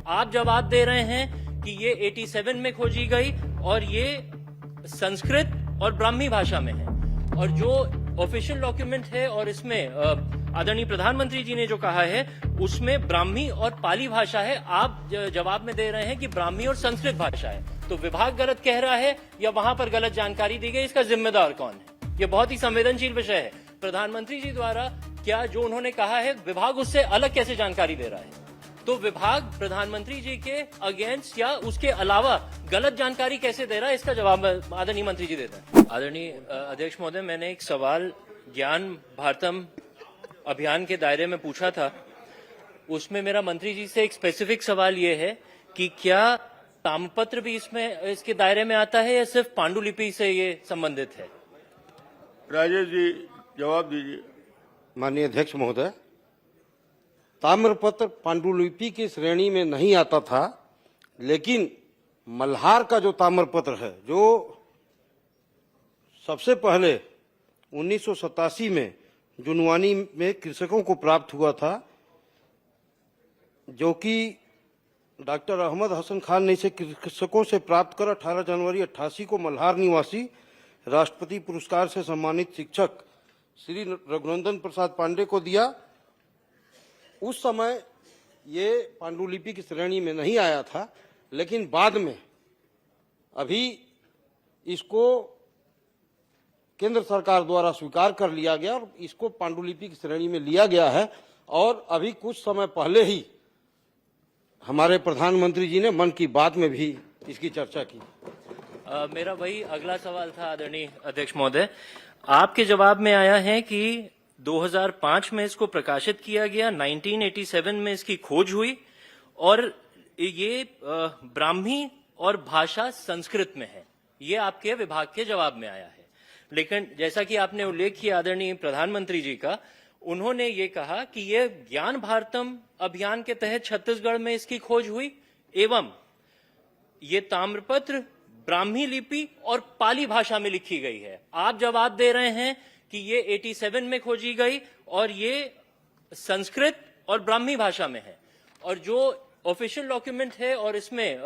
आप जवाब दे रहे हैं कि ये 87 में खोजी गई और ये संस्कृत और ब्राह्मी भाषा में है, और जो ऑफिशियल डॉक्यूमेंट है और इसमें आदरणीय प्रधानमंत्री जी ने जो कहा है उसमें ब्राह्मी और पाली भाषा है। आप जवाब में दे रहे हैं कि ब्राह्मी और संस्कृत भाषा है। तो विभाग गलत कह रहा है या वहां पर गलत जानकारी दी गई, इसका जिम्मेदार कौन है? ये बहुत ही संवेदनशील विषय है। प्रधानमंत्री जी द्वारा क्या जो उन्होंने कहा है विभाग उससे अलग कैसे जानकारी दे रहा है? तो विभाग प्रधानमंत्री जी के अगेंस्ट या उसके अलावा गलत जानकारी कैसे दे रहा है, इसका जवाब आदरणीय मंत्री जी देते हैं। आदरणीय अध्यक्ष महोदय, मैंने एक सवाल ज्ञान भारतम अभियान के दायरे में पूछा था। उसमें मेरा मंत्री जी से एक स्पेसिफिक सवाल ये है कि क्या ताम्रपत्र भी इसमें इसके दायरे में आता है या सिर्फ पांडुलिपि से ये संबंधित है? राजेश जी जवाब दीजिए। माननीय अध्यक्ष महोदय, ताम्रपत्र पांडुलिपि की श्रेणी में नहीं आता था, लेकिन मल्हार का जो ताम्रपत्र है, जो सबसे पहले 1987 में जुनवानी में कृषकों को प्राप्त हुआ था, जो कि डॉक्टर अहमद हसन खान ने इसे कृषकों से प्राप्त कर 18 जनवरी 88 को मल्हार निवासी राष्ट्रपति पुरस्कार से सम्मानित शिक्षक श्री रघुनंदन प्रसाद पांडे को दिया। उस समय ये पांडुलिपि की श्रेणी में नहीं आया था, लेकिन बाद में अभी इसको केंद्र सरकार द्वारा स्वीकार कर लिया गया और इसको पांडुलिपि की श्रेणी में लिया गया है। और अभी कुछ समय पहले ही हमारे प्रधानमंत्री जी ने मन की बात में भी इसकी चर्चा की। मेरा वही अगला सवाल था आदरणीय अध्यक्ष महोदय। आपके जवाब में आया है कि 2005 में इसको प्रकाशित किया गया, 1987 में इसकी खोज हुई और ये ब्राह्मी और भाषा संस्कृत में है। ये आपके विभाग के जवाब में आया है। लेकिन जैसा कि आपने उल्लेख किया आदरणीय प्रधानमंत्री जी का, उन्होंने ये कहा कि ये ज्ञान भारतम अभियान के तहत छत्तीसगढ़ में इसकी खोज हुई एवं ये ताम्रपत्र ब्राह्मी लिपि और पाली भाषा में लिखी गई है। आप जवाब दे रहे हैं कि ये 87 में खोजी गई और ये संस्कृत और ब्राह्मी भाषा में है, और जो ऑफिशियल डॉक्यूमेंट है और इसमें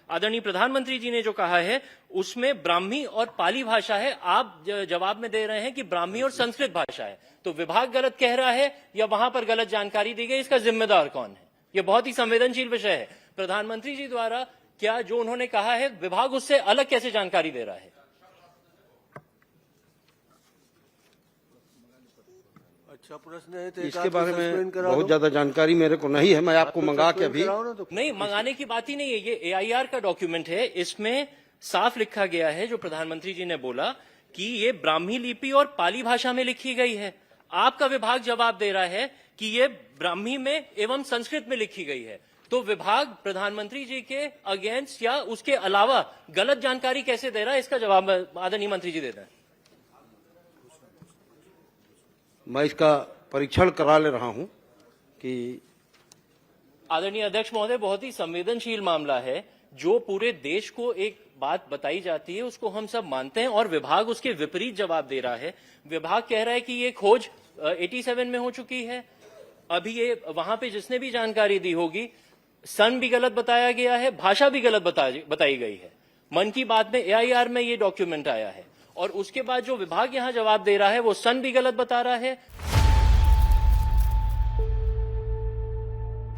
आदरणीय प्रधानमंत्री जी ने जो कहा है उसमें ब्राह्मी और पाली भाषा है। आप जवाब में दे रहे हैं कि ब्राह्मी और संस्कृत भाषा है। तो विभाग गलत कह रहा है या वहां पर गलत जानकारी दी गई, इसका जिम्मेदार कौन है? ये बहुत ही संवेदनशील विषय है। प्रधानमंत्री जी द्वारा क्या जो उन्होंने कहा है विभाग उससे अलग कैसे जानकारी दे रहा है? अच्छा प्रश्न है तो इसके बारे में बहुत ज्यादा जानकारी मेरे को नहीं है। मैं आपको मंगा के अभी नहीं, मंगाने की बात ही नहीं है। ये AIR का डॉक्यूमेंट है, इसमें साफ लिखा गया है जो प्रधानमंत्री जी ने बोला कि ये ब्राह्मी लिपि और पाली भाषा में लिखी गई है। आपका विभाग जवाब दे रहा है कि ये ब्राह्मी में एवं संस्कृत में लिखी गई है। तो विभाग प्रधानमंत्री जी के अगेंस्ट या उसके अलावा गलत जानकारी कैसे दे रहा है, इसका जवाब आदरणीय मंत्री जी देते हैं। मैं इसका परीक्षण करा ले रहा हूं कि आदरणीय अध्यक्ष महोदय, बहुत ही संवेदनशील मामला है। जो पूरे देश को एक बात बताई जाती है उसको हम सब मानते हैं और विभाग उसके विपरीत जवाब दे रहा है। विभाग कह रहा है कि ये खोज 87 में हो चुकी है। अभी ये वहां पे जिसने भी जानकारी दी होगी, सन भी गलत बताया गया है, भाषा भी गलत बताई गई है। मन की बात में AIR में ये डॉक्यूमेंट आया है और उसके बाद जो विभाग यहां जवाब दे रहा है वो सन भी गलत बता रहा है।